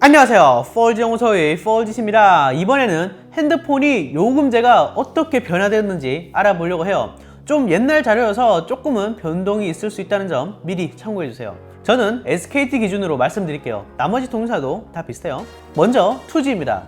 안녕하세요. 4G 연구소의 4G입니다. 이번에는 핸드폰이 요금제가 어떻게 변화되었는지 알아보려고 해요. 좀 옛날 자료여서 조금은 변동이 있을 수 있다는 점 미리 참고해주세요. 저는 SKT 기준으로 말씀드릴게요. 나머지 동사도 다 비슷해요. 먼저 2G입니다.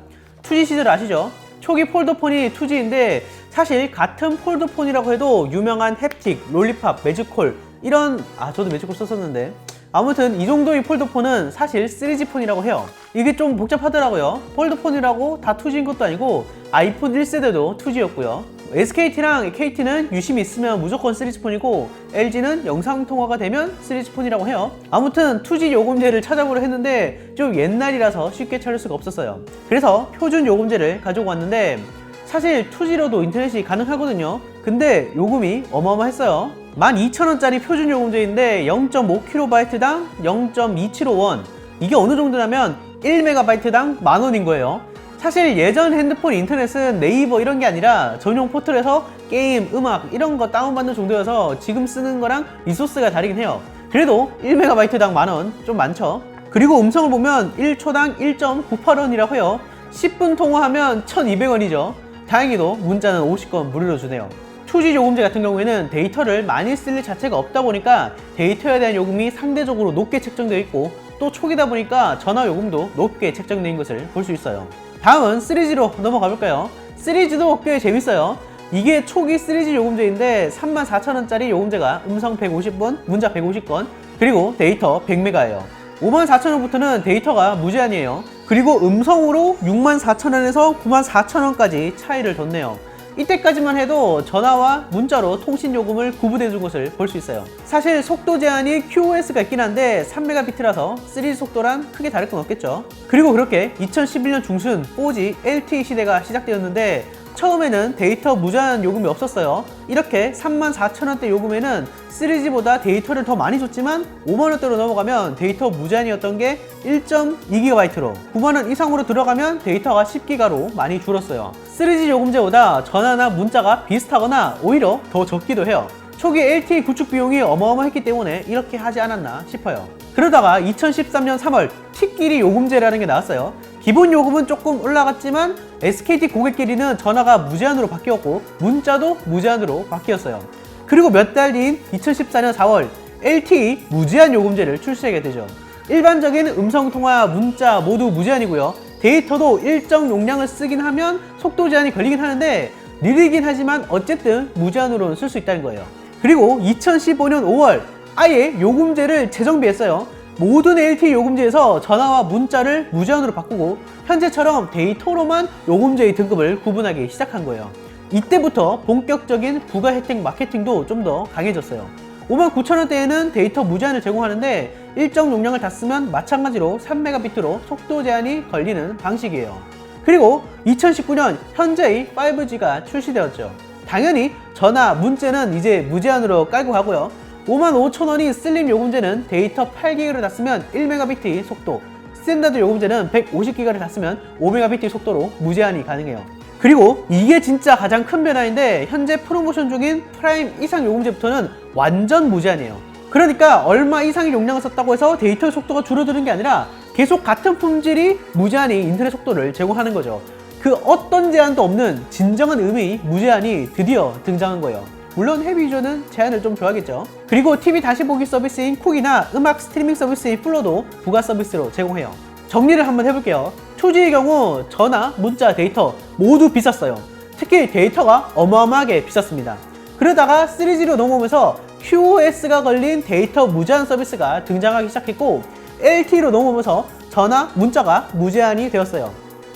2G 시절 아시죠? 초기 폴더폰이 2G인데 사실 같은 폴더폰이라고 해도 유명한 햅틱, 롤리팝, 매직콜 이런 저도 매직콜 썼었는데 아무튼 이 정도의 폴더폰은 사실 3G 폰이라고 해요. 이게 좀 복잡하더라고요. 폴더폰이라고 다 2G인 것도 아니고 아이폰 1세대도 2G였고요. SKT랑 KT는 유심히 있으면 무조건 3G 폰이고 LG는 영상통화가 되면 3G 폰이라고 해요. 아무튼 2G 요금제를 찾아보려 했는데 좀 옛날이라서 쉽게 찾을 수가 없었어요. 그래서 표준 요금제를 가지고 왔는데 사실 2G로도 인터넷이 가능하거든요. 근데 요금이 어마어마했어요. 12,000원짜리 표준 요금제인데 0.5kb당 0.275원. 이게 어느 정도냐면 1MB당 만원인 거예요. 사실 예전 핸드폰 인터넷은 네이버 이런 게 아니라 전용 포털에서 게임, 음악 이런 거 다운받는 정도여서 지금 쓰는 거랑 리소스가 다르긴 해요. 그래도 1MB당 만원 좀 많죠. 그리고 음성을 보면 1초당 1.98원이라고 해요. 10분 통화하면 1,200원이죠. 다행히도 문자는 50건 무료로 주네요. 2G 요금제 같은 경우에는 데이터를 많이 쓸 일 자체가 없다 보니까 데이터에 대한 요금이 상대적으로 높게 책정되어 있고 또 초기다 보니까 전화 요금도 높게 책정된 것을 볼 수 있어요. 다음은 3G로 넘어가 볼까요? 3G도 꽤 재밌어요. 이게 초기 3G 요금제인데 34,000원짜리 요금제가 음성 150번, 문자 150건, 그리고 데이터 100메가예요. 54,000원부터는 데이터가 무제한이에요. 그리고 음성으로 64,000원에서 94,000원까지 차이를 뒀네요. 이때까지만 해도 전화와 문자로 통신 요금을 구분해 준 것을 볼 수 있어요. 사실 속도 제한이 QoS가 있긴 한데 3Mb라서 3G 속도랑 크게 다를 건 없겠죠. 그리고 그렇게 2011년 중순 4G LTE 시대가 시작되었는데 처음에는 데이터 무제한 요금이 없었어요. 이렇게 34,000원대 요금에는 3G보다 데이터를 더 많이 줬지만 5만원대로 넘어가면 데이터 무제한이었던 게 1.2GB로 9만원 이상으로 들어가면 데이터가 10GB로 많이 줄었어요. 3G 요금제보다 전화나 문자가 비슷하거나 오히려 더 적기도 해요. 초기 LTE 구축 비용이 어마어마했기 때문에 이렇게 하지 않았나 싶어요. 그러다가 2013년 3월 T끼리 요금제라는 게 나왔어요. 기본 요금은 조금 올라갔지만 SKT 고객끼리는 전화가 무제한으로 바뀌었고 문자도 무제한으로 바뀌었어요. 그리고 몇 달 뒤인 2014년 4월 LTE 무제한 요금제를 출시하게 되죠. 일반적인 음성통화, 문자 모두 무제한이고요. 데이터도 일정 용량을 쓰긴 하면 속도 제한이 걸리긴 하는데 느리긴 하지만 어쨌든 무제한으로는 쓸 수 있다는 거예요. 그리고 2015년 5월 아예 요금제를 재정비했어요. 모든 LTE 요금제에서 전화와 문자를 무제한으로 바꾸고 현재처럼 데이터로만 요금제의 등급을 구분하기 시작한 거예요. 이때부터 본격적인 부가 혜택 마케팅도 좀 더 강해졌어요. 59,000원대에는 데이터 무제한을 제공하는데 일정 용량을 다 쓰면 마찬가지로 3Mb로 속도 제한이 걸리는 방식이에요. 그리고 2019년 현재의 5G가 출시되었죠. 당연히 전화, 문자는 이제 무제한으로 깔고 가고요. 55,000원인 슬림 요금제는 데이터 8GB를 다 쓰면 1Mb의 속도, 스탠다드 요금제는 150GB를 다 쓰면 5Mb의 속도로 무제한이 가능해요. 그리고 이게 진짜 가장 큰 변화인데 현재 프로모션 중인 프라임 이상 요금제부터는 완전 무제한이에요. 그러니까 얼마 이상의 용량을 썼다고 해서 데이터 속도가 줄어드는 게 아니라 계속 같은 품질이 무제한의 인터넷 속도를 제공하는 거죠. 그 어떤 제한도 없는 진정한 의미의 무제한이 드디어 등장한 거예요. 물론 헤비 유저는 제한을 좀 좋아하겠죠. 그리고 TV 다시 보기 서비스인 쿡이나 음악 스트리밍 서비스인 플로도 부가 서비스로 제공해요. 정리를 한번 해볼게요. 2G의 경우 전화, 문자, 데이터 모두 비쌌어요. 특히 데이터가 어마어마하게 비쌌습니다. 그러다가 3G로 넘어오면서 QoS가 걸린 데이터 무제한 서비스가 등장하기 시작했고 LTE로 넘어오면서 전화, 문자가 무제한이 되었어요.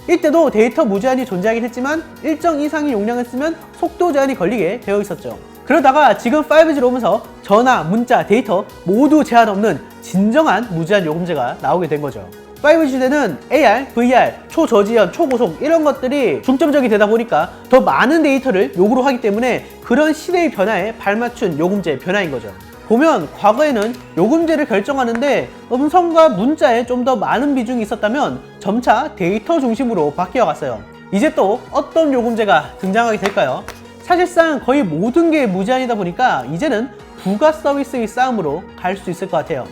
이때도 데이터 무제한이 존재하긴 했지만 일정 이상의 용량을 쓰면 속도 제한이 걸리게 되어 있었죠. 그러다가 지금 5G로 오면서 전화, 문자, 데이터 모두 제한 없는 진정한 무제한 요금제가 나오게 된 거죠. 5G 시대는 AR, VR, 초저지연, 초고속 이런 것들이 중점적이 되다 보니까 더 많은 데이터를 요구를 하기 때문에 그런 시대의 변화에 발맞춘 요금제 변화인 거죠. 보면 과거에는 요금제를 결정하는데 음성과 문자에 좀 더 많은 비중이 있었다면 점차 데이터 중심으로 바뀌어갔어요. 이제 또 어떤 요금제가 등장하게 될까요? 사실상 거의 모든 게 무제한이다 보니까 이제는 부가 서비스의 싸움으로 갈 수 있을 것 같아요.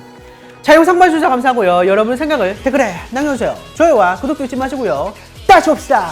자, 영상 봐주셔서 감사하고요. 여러분 생각을 댓글에 남겨주세요. 좋아요와 구독도 잊지 마시고요. 다시 봅시다.